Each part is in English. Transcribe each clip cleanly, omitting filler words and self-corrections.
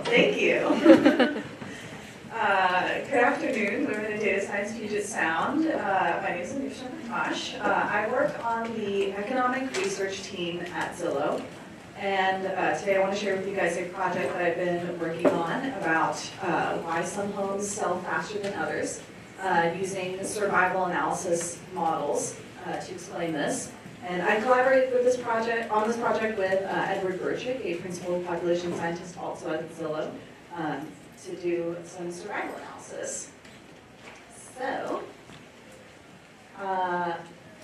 Thank you. Good afternoon. We're in a data science Puget Sound. My name is Anushna Prakash. I work on the economic research team at Zillow. And today I want to share with you guys a project that I've been working on about why some homes sell faster than others, using survival analysis models to explain this. And I collaborated with this project with Edward Burchick, a principal population scientist also at Zillow, to do some survival analysis. So,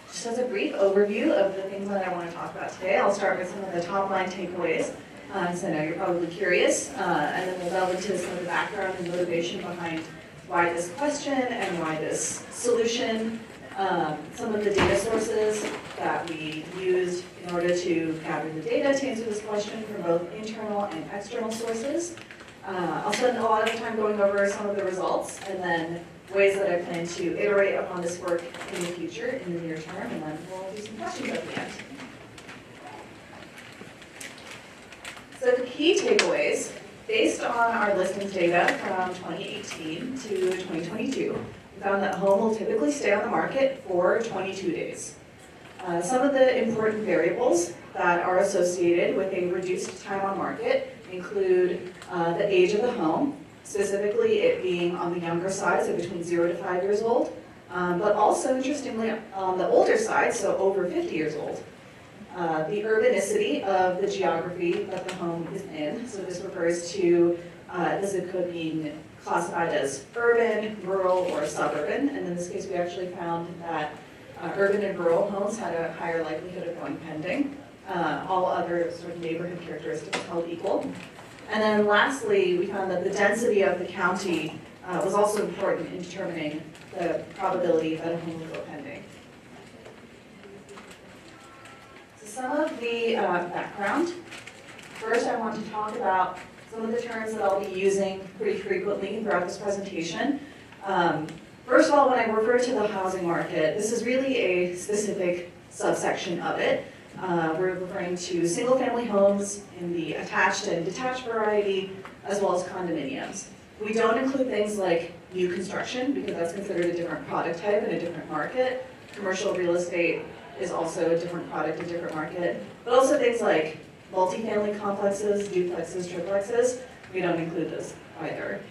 just as a brief overview of the things that I want to talk about today, I'll start with some of the top line takeaways, because I know you're probably curious, and then we'll delve into some of the background and motivation behind why this question and why this solution, some of the data sources that we used in order to gather the data to answer this question from both internal and external sources. I'll spend a lot of time going over some of the results and then ways that I plan to iterate upon this work in the future, in the near term, and then we'll do some questions at the end. So the key takeaways, based on our listings data from 2018 to 2022, we found that a home will typically stay on the market for 22 days. Some of the important variables that are associated with a reduced time on market include the age of the home, specifically it being on the younger side, so between 0 to 5 years old, but also, interestingly, on the older side, so over 50 years old. The urbanicity of the geography that the home is in, so this refers to the zip code being classified as urban, rural, or suburban, and in this case we actually found that urban and rural homes had a higher likelihood of going pending. All other sort of neighborhood characteristics held equal. And then lastly, we found that the density of the county was also important in determining the probability that a home would go pending. So some of the background. First, I want to talk about some of the terms that I'll be using pretty frequently throughout this presentation. First of all, when I refer to the housing market, this is really a specific subsection of it. We're referring to single-family homes in the attached and detached variety, as well as condominiums. We don't include things like new construction, because that's considered a different product type in a different market. Commercial real estate is also a different product, a different market. But also things like multifamily complexes, duplexes, triplexes, we don't include those either.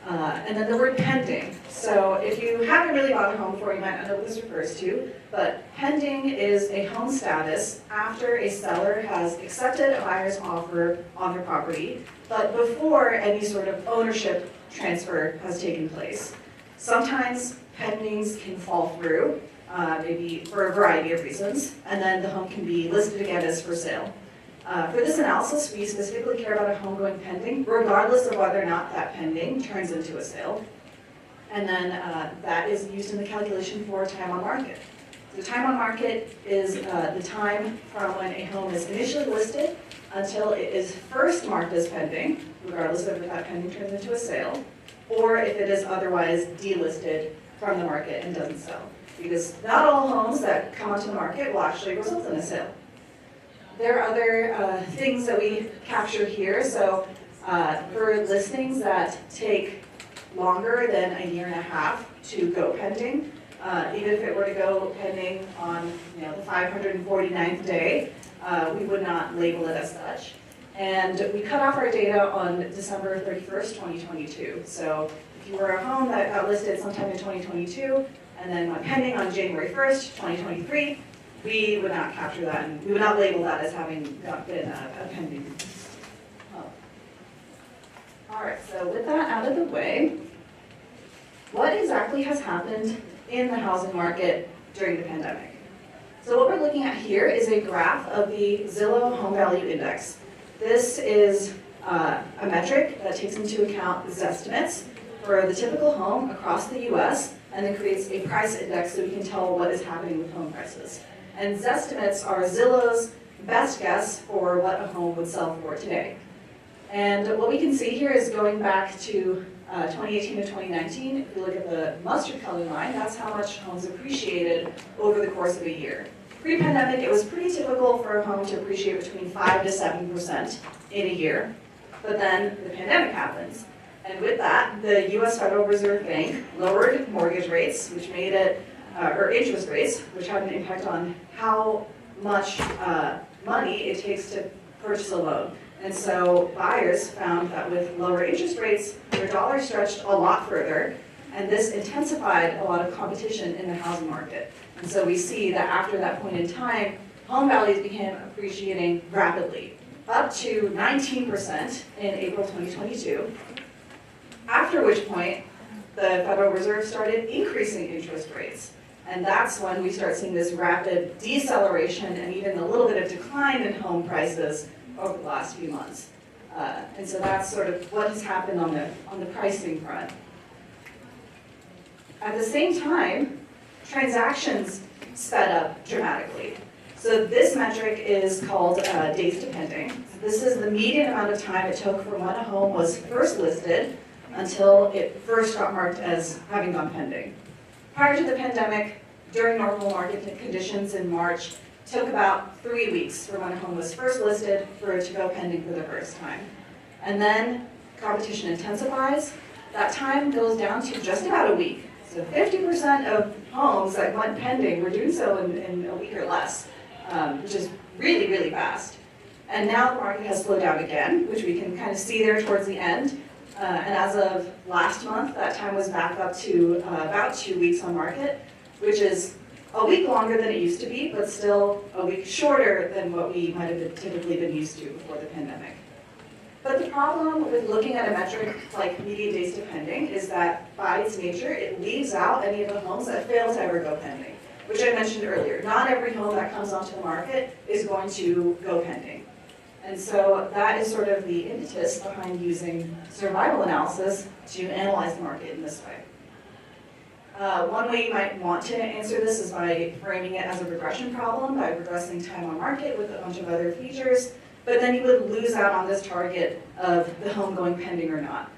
And then the word pending. So if you haven't really bought a home before, you might not know what this refers to, but pending is a home status after a seller has accepted a buyer's offer on their property, but before any sort of ownership transfer has taken place. Sometimes pendings can fall through, maybe for a variety of reasons, and then the home can be listed again as for sale. For this analysis, we specifically care about a home going pending, regardless of whether or not that pending turns into a sale. And then that is used in the calculation for time on market. The time on market is the time from when a home is initially listed until it is first marked as pending, regardless of if that pending turns into a sale, or if it is otherwise delisted from the market and doesn't sell. Because not all homes that come onto the market will actually result in a sale. There are other things that we capture here. So for listings that take longer than a year and a half to go pending, even if it were to go pending on the 549th day, we would not label it as such. And we cut off our data on December 31st, 2022. So if you were a home that got listed sometime in 2022 and then went pending on January 1st, 2023, we would not capture that, and we would not label that as having been a pending home. All right, so with that out of the way, what exactly has happened in the housing market during the pandemic? So what we're looking at here is a graph of the Zillow Home Value Index. This is a metric that takes into account Zestimates for the typical home across the US, and then creates a price index so we can tell what is happening with home prices. And Zestimates are Zillow's best guess for what a home would sell for today. And what we can see here is going back to 2018 to 2019, if you look at the mustard colored line, that's how much homes appreciated over the course of a year. Pre-pandemic, it was pretty typical for a home to appreciate between 5 to 7% in a year. But then the pandemic happens. And with that, the US Federal Reserve Bank lowered mortgage rates, which made it, or interest rates, which had an impact on how much money it takes to purchase a loan. And so buyers found that with lower interest rates, their dollar stretched a lot further, and this intensified a lot of competition in the housing market. And so we see that after that point in time, home values began appreciating rapidly, up to 19% in April 2022, after which point the Federal Reserve started increasing interest rates. And that's when we start seeing this rapid deceleration and even a little bit of decline in home prices over the last few months. And so that's sort of what has happened on the pricing front. At the same time, transactions sped up dramatically. So this metric is called days depending. This is the median amount of time it took from when a home was first listed until it first got marked as having gone pending. Prior to the pandemic, during normal market conditions in March, it took about 3 weeks from when a home was first listed for it to go pending for the first time. And then competition intensifies. That time goes down to just about a week. So 50% of homes that went pending were doing so in a week or less, which is really, really fast. And now the market has slowed down again, which we can kind of see there towards the end. And as of last month, that time was back up to about 2 weeks on market, which is a week longer than it used to be, but still a week shorter than what we might have typically been used to before the pandemic. But the problem with looking at a metric like median days depending is that by its nature, it leaves out any of the homes that fail to ever go pending, which I mentioned earlier. Not every home that comes onto the market is going to go pending. And so that is sort of the impetus behind using survival analysis to analyze the market in this way. One way you might want to answer this is by framing it as a regression problem, by regressing time on market with a bunch of other features, but then you would lose out on this target of the home going pending or not.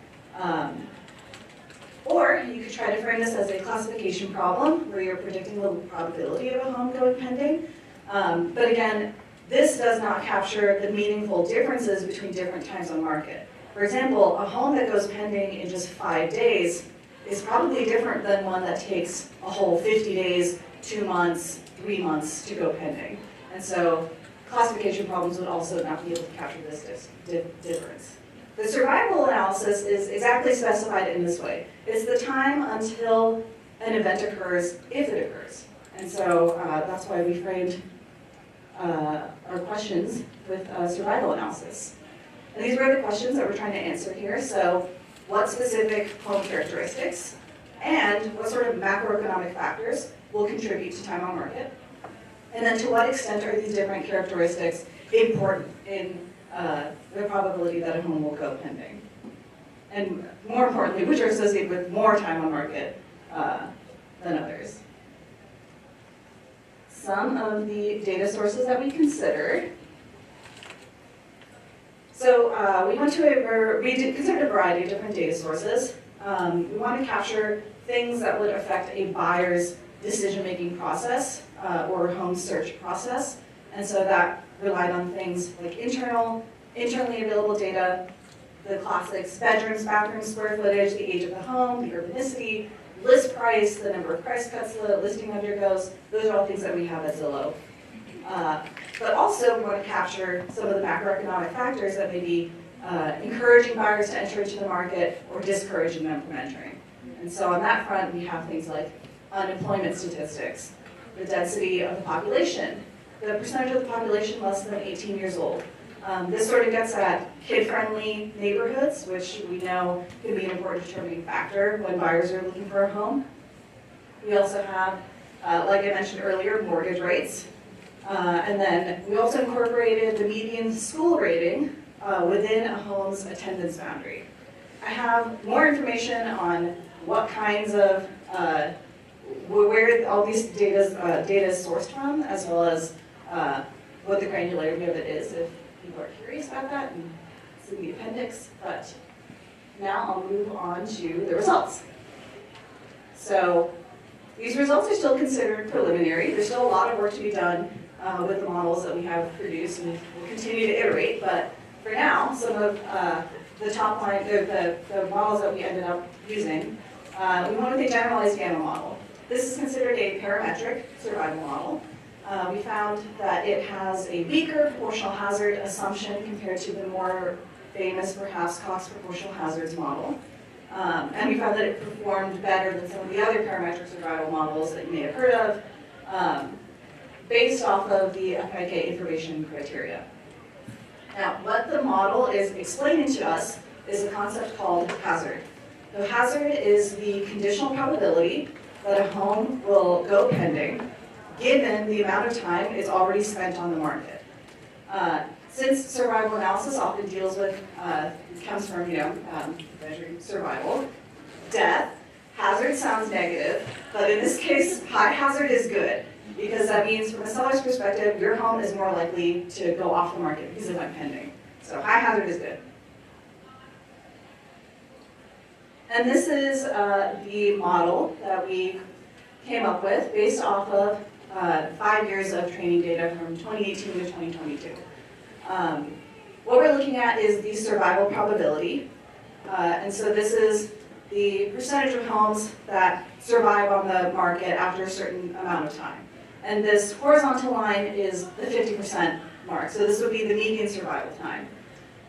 Or you could try to frame this as a classification problem where you're predicting the probability of a home going pending. But again, this does not capture the meaningful differences between different times on market. For example, a home that goes pending in just 5 days is probably different than one that takes a whole 50 days, 2 months, 3 months to go pending. And so classification problems would also not be able to capture this difference. The survival analysis is exactly specified in this way. It's the time until an event occurs, if it occurs. And so that's why we framed our questions with survival analysis. And these were the questions that we're trying to answer here. So what specific home characteristics and what sort of macroeconomic factors will contribute to time on market? And then to what extent are these different characteristics important in the probability that a home will go pending? And more importantly, which are associated with more time on market than others? Some of the data sources that we considered. So we considered a variety of different data sources. We want to capture things that would affect a buyer's decision-making process or home search process. And so that relied on things like internally available data, the classics, bedrooms, bathrooms, square footage, the age of the home, the urbanicity, list price, the number of price cuts the listing undergoes. Those are all things that we have at Zillow. But also we want to capture some of the macroeconomic factors that may be encouraging buyers to enter into the market or discouraging them from entering. And so on that front, we have things like unemployment statistics, the density of the population, the percentage of the population less than 18 years old. This sort of gets at kid-friendly neighborhoods, which we know can be an important determining factor when buyers are looking for a home. We also have, like I mentioned earlier, mortgage rates. And then we also incorporated the median school rating within a home's attendance boundary. I have more information on what kinds of, where all these data is sourced from, as well as what the granularity of it is, if people are curious about that, and it's in the appendix. But now I'll move on to the results. So these results are still considered preliminary. There's still a lot of work to be done with the models that we have produced, and we'll continue to iterate. But for now, some of the top line, the models that we ended up using, we went with a generalized gamma model. This is considered a parametric survival model. We found that it has a weaker proportional hazard assumption compared to the more famous, perhaps, Cox proportional hazards model. And we found that it performed better than some of the other parametric survival models that you may have heard of, based off of the FIK information criteria. Now, what the model is explaining to us is a concept called hazard. So hazard is the conditional probability that a home will go pending given the amount of time it's already spent on the market. Since survival analysis often deals with, comes from, measuring survival, death, hazard sounds negative, but in this case, high hazard is good, because that means from a seller's perspective, your home is more likely to go off the market because it went pending. So high hazard is good. And this is the model that we came up with based off of 5 years of training data from 2018 to 2022. What we're looking at is the survival probability. And so this is the percentage of homes that survive on the market after a certain amount of time. And this horizontal line is the 50% mark. So this would be the median survival time.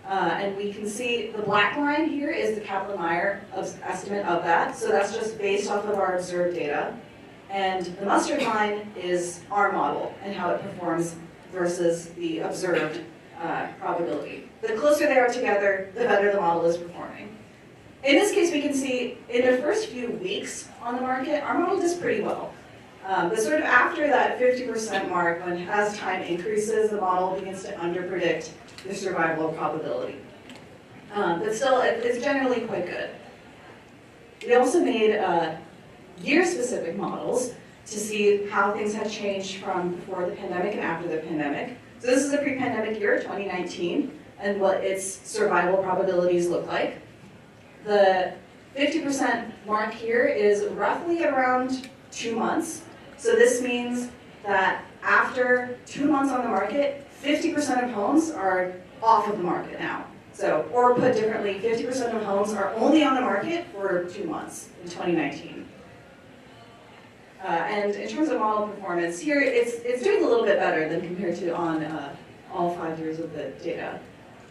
And we can see the black line here is the Kaplan-Meier estimate of that. So that's just based off of our observed data. And the mustard line is our model and how it performs versus the observed probability. The closer they are together, the better the model is performing. In this case, we can see in the first few weeks on the market, our model does pretty well. But sort of after that 50% mark, when as time increases, the model begins to underpredict the survival probability. But still, it's generally quite good. We also made year-specific models to see how things had changed from before the pandemic and after the pandemic. So this is a pre-pandemic year, 2019, and what its survival probabilities look like. The 50% mark here is roughly around 2 months. So this means that after 2 months on the market, 50% of homes are off of the market now. So, or put differently, 50% of homes are only on the market for 2 months in 2019. And in terms of model performance, here it's doing a little bit better than compared to on all 5 years of the data.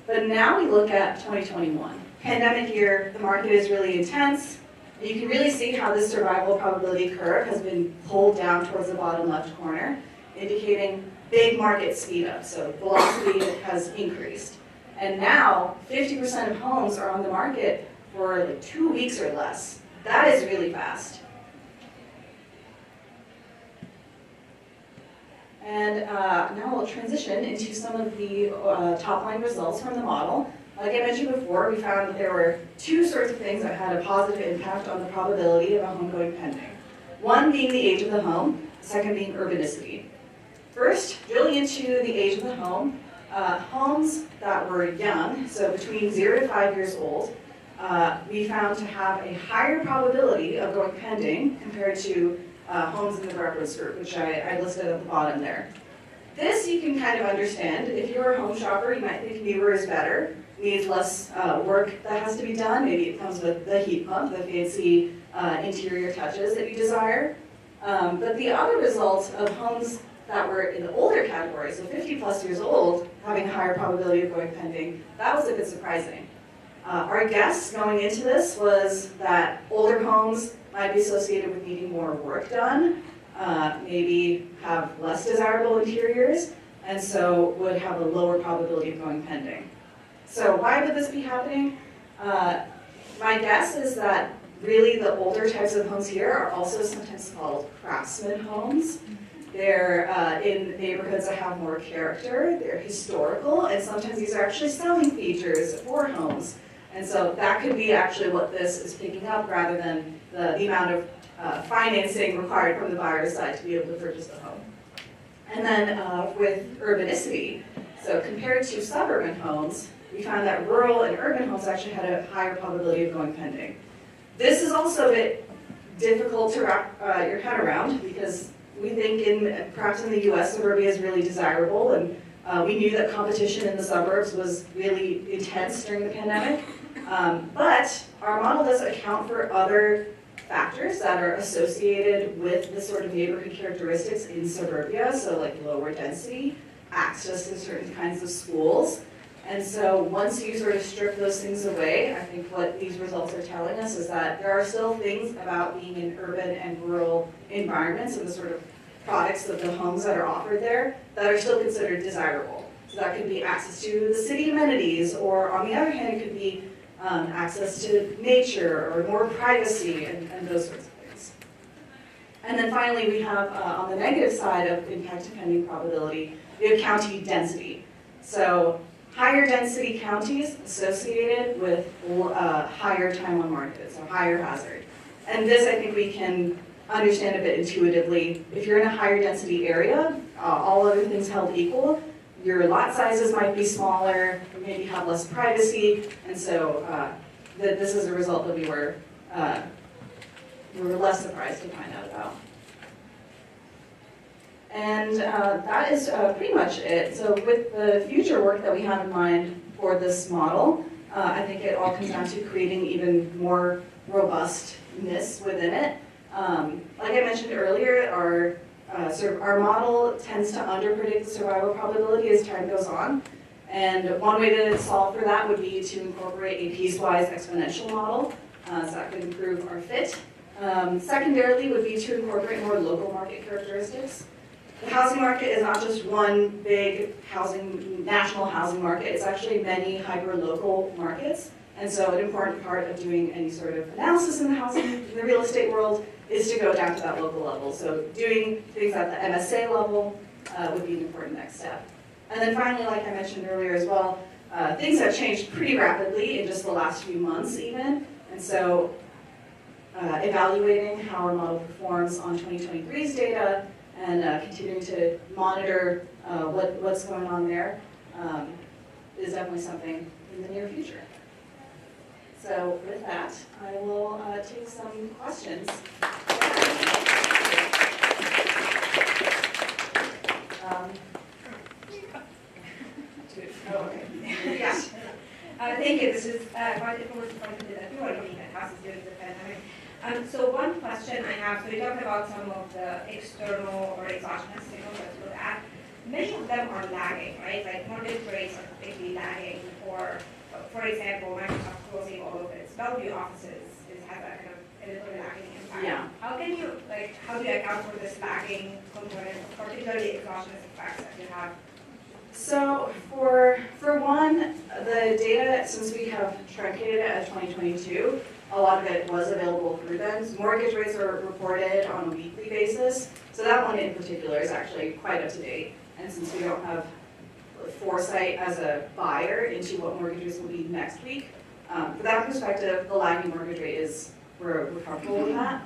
But now we look at 2021. Pandemic year, the market is really intense. You can really see how this survival probability curve has been pulled down towards the bottom left corner, indicating big market speed up, so velocity has increased. And now, 50% of homes are on the market for like 2 weeks or less. That is really fast. And now we'll transition into some of the top-line results from the model. Like I mentioned before, we found that there were 2 sorts of things that had a positive impact on the probability of a home going pending. One being the age of the home, the second being urbanicity. First, drilling into the age of the home, homes that were young, so between 0 to 5 years old, we found to have a higher probability of going pending compared to homes in the reference group, which I listed at the bottom there. This you can kind of understand. If you're a home shopper, you might think newer is better, needs less work that has to be done. Maybe it comes with the heat pump, the fancy interior touches that you desire. But the other result of homes that were in the older category, so 50 plus years old, having a higher probability of going pending, that was a bit surprising. Our guess going into this was that older homes might be associated with needing more work done, maybe have less desirable interiors, and so would have a lower probability of going pending. So why would this be happening? My guess is that really the older types of homes here are also sometimes called craftsman homes. They're in neighborhoods that have more character, they're historical, and sometimes these are actually selling features for homes. And so that could be actually what this is picking up rather than the amount of financing required from the buyer's side to be able to purchase the home. And then with urbanicity, so compared to suburban homes, we found that rural and urban homes actually had a higher probability of going pending. This is also a bit difficult to wrap your head around because we think perhaps in the US, suburbia is really desirable and We knew that competition in the suburbs was really intense during the pandemic, but our model does account for other factors that are associated with the sort of neighborhood characteristics in suburbia, so like lower density, access to certain kinds of schools. And so once you sort of strip those things away, I think what these results are telling us is that there are still things about being in urban and rural environments and the sort of products of the homes that are offered there that are still considered desirable. So that could be access to the city amenities, or on the other hand, it could be access to nature or more privacy and those sorts of things. And then finally, we have on the negative side of impact depending probability, we have county density. So higher density counties associated with higher time on market, so higher hazard. And this I think we can understand a bit intuitively. If you're in a higher density area, all other things held equal, your lot sizes might be smaller, you maybe have less privacy, and so this is a result that we were less surprised to find out about. And that is pretty much it. So with the future work that we have in mind for this model, I think it all comes down to creating even more robustness within it. Like I mentioned earlier, our model tends to underpredict the survival probability as time goes on. And one way to solve for that would be to incorporate a piecewise exponential model, so that could improve our fit. Secondarily would be to incorporate more local market characteristics. The housing market is not just one big national housing market, it's actually many hyper-local markets. And so an important part of doing any sort of analysis in the real estate world is to go down to that local level. So doing things at the MSA level would be an important next step. And then finally, like I mentioned earlier as well, things have changed pretty rapidly in just the last few months even. And so evaluating how our model performs on 2023's data and continuing to monitor what's going on there is definitely something in the near future. So with that, I will take some questions. Yeah. Thank you. This is quite important that you are looking at houses during the pandemic. So one question I have, so we talked about some of the external or exogenous signals that we look at. Many of them are lagging, right? Like mortgage rates are completely lagging, or for example, Microsoft closing all of its Bellevue offices has that kind of a little lagging impact. Yeah. How do you account for this lagging component, particularly exogenous effects that you have? So for one, the data, since we have truncated it as 2022, a lot of it was available through then. Mortgage rates are reported on a weekly basis, so that one in particular is actually quite up to date. And since we don't have foresight as a buyer into what mortgage rates will be next week, for that perspective, the lagging mortgage rate is, we're comfortable with that.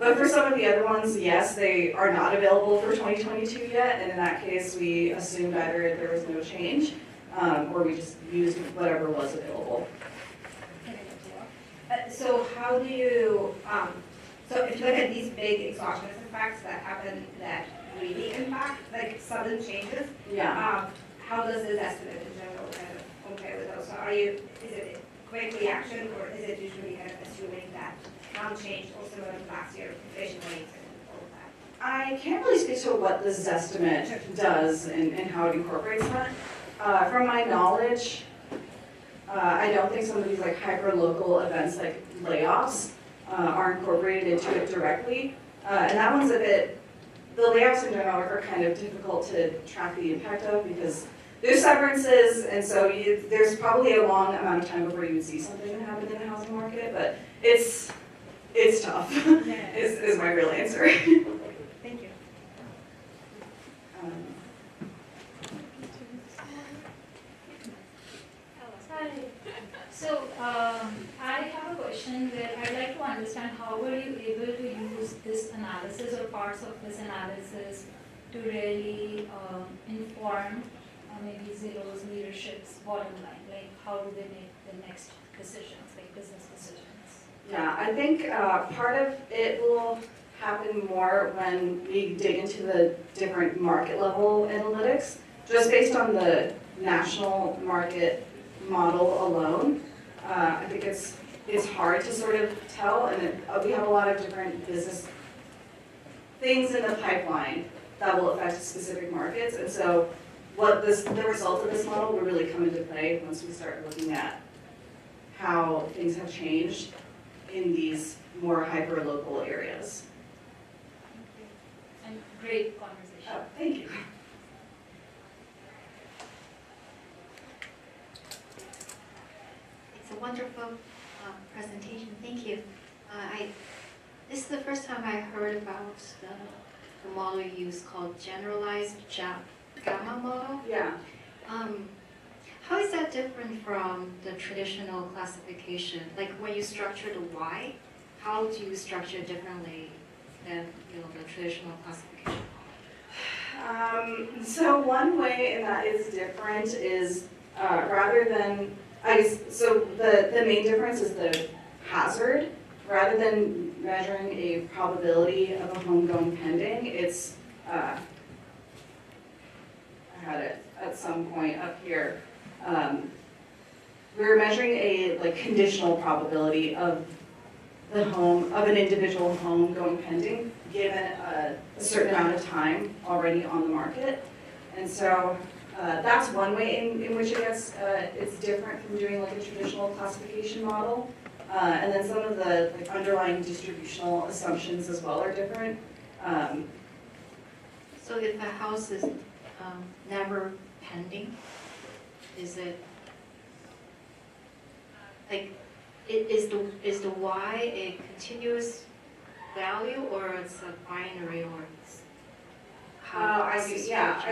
But for some of the other ones, yes, they are not available for 2022 yet, and in that case, we assumed either there was no change, or we just used whatever was available. So how do you, so if you look at these big exogenous effects that happen that really impact, like sudden changes, Yeah. How does this estimate in general kind of compare with those? So is it a quick reaction, or is it usually kind of assuming that none changed or similar to last year, inflation rates and all of that? I can't really speak to what this estimate does and how it incorporates that. From my knowledge, I don't think some of these like hyper-local events like layoffs are incorporated into it directly. And that one's a bit, the layoffs in general are kind of difficult to track the impact of because there's severances, and so there's probably a long amount of time before you would see something happen in the housing market, but it's tough, is my real answer. Thank you. Hi. So I have a question where I'd like to understand how were you able to use this analysis or parts of this analysis to really inform maybe Zillow's leadership's bottom line? Like how do they make the next decisions, like business decisions? Yeah, I think part of it will happen more when we dig into the different market level analytics. just based on the national market model alone, I think it's hard to sort of tell, and we have a lot of different business things in the pipeline that will affect specific markets, and so the result of this model will really come into play once we start looking at how things have changed in these more hyper-local areas. And great conversation. Oh, thank you. It's a wonderful presentation. Thank you. This is the first time I heard about the model you use called generalized gamma model. Yeah. How is that different from the traditional classification? Like when you structure the Y, how do you structure it differently than the traditional classification model? So one way and that is different is rather than, I guess, so the main difference is the hazard. Rather than measuring a probability of a home going pending, it's, I had it at some point up here. We're measuring a conditional probability of the home, of an individual home going pending, given a certain amount of time already on the market. And so that's one way in which it's different from doing a traditional classification model. And then some of the underlying distributional assumptions as well are different. So if a house is never pending, is it is the Y a continuous value, or it's a binary, or it's how? I see. Yeah,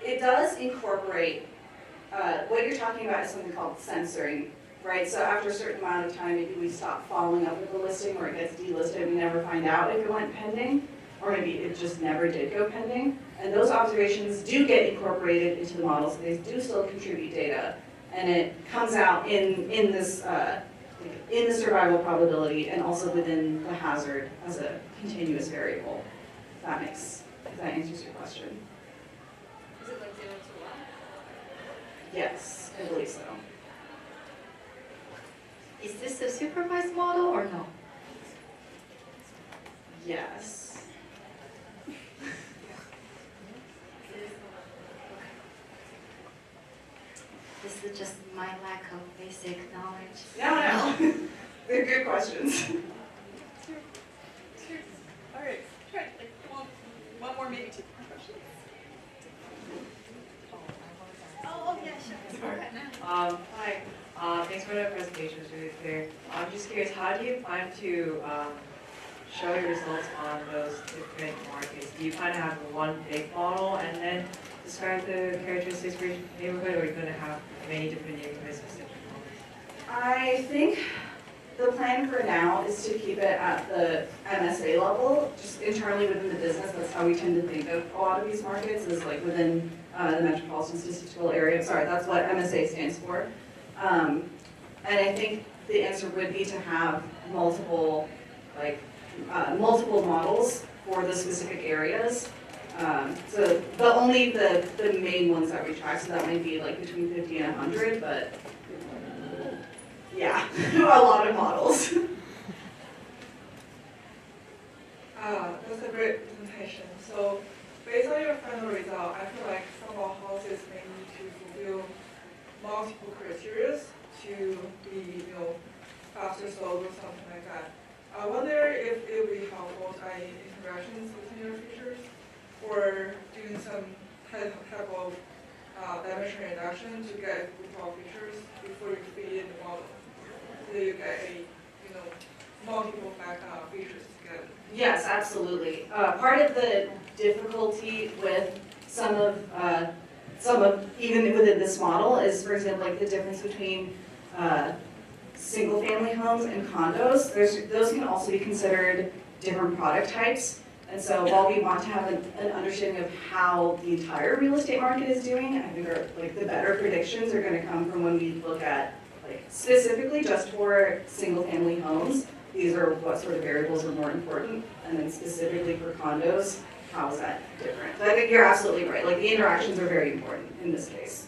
it does incorporate. What you're talking about is something called censoring. Right, so after a certain amount of time, maybe we stop following up with the listing, or it gets delisted, we never find out if it went pending, or maybe it just never did go pending. And those observations do get incorporated into the model, so they do still contribute data, and it comes out in this in the survival probability, and also within the hazard as a continuous variable. If that answers your question. Is it like 0 to 1? Yes, I believe so. Is this a supervised model or no? Yes. This is just my lack of basic knowledge. No. They're good questions. All right, try one more, maybe two more questions. Oh yeah, sure. Hi. Thanks for the presentation, it's really clear. I'm just curious, how do you plan to show your results on those different markets? Do you plan to have one big model and then describe the characteristics for each neighborhood, or are you going to have many different neighborhood-specific models? I think the plan for now is to keep it at the MSA level, just internally within the business. That's how we tend to think of a lot of these markets, is within the metropolitan statistical area. Sorry, that's what MSA stands for. And I think the answer would be to have multiple models for the specific areas. So only the main ones that we track, so that might be between 50 and 100, but yeah, a lot of models. That's a great presentation. So based on your final result, I feel like some of our houses may need to fulfill multiple criteria to be, faster sold or something like that. I wonder if it would be helpful to add interactions between your features, or doing some type of dimension reduction to get group of features before you feed in the model, so you get multiple features together. Yes, absolutely. Part of the difficulty with some of even within this model is, for example, the difference between single-family homes and condos. Those can also be considered different product types. And so while we want to have an understanding of how the entire real estate market is doing, I think the better predictions are going to come from when we look at specifically just for single-family homes. These are what sort of variables are more important, and then specifically for condos, how is that different? So I think you're absolutely right, like the interactions are very important in this case.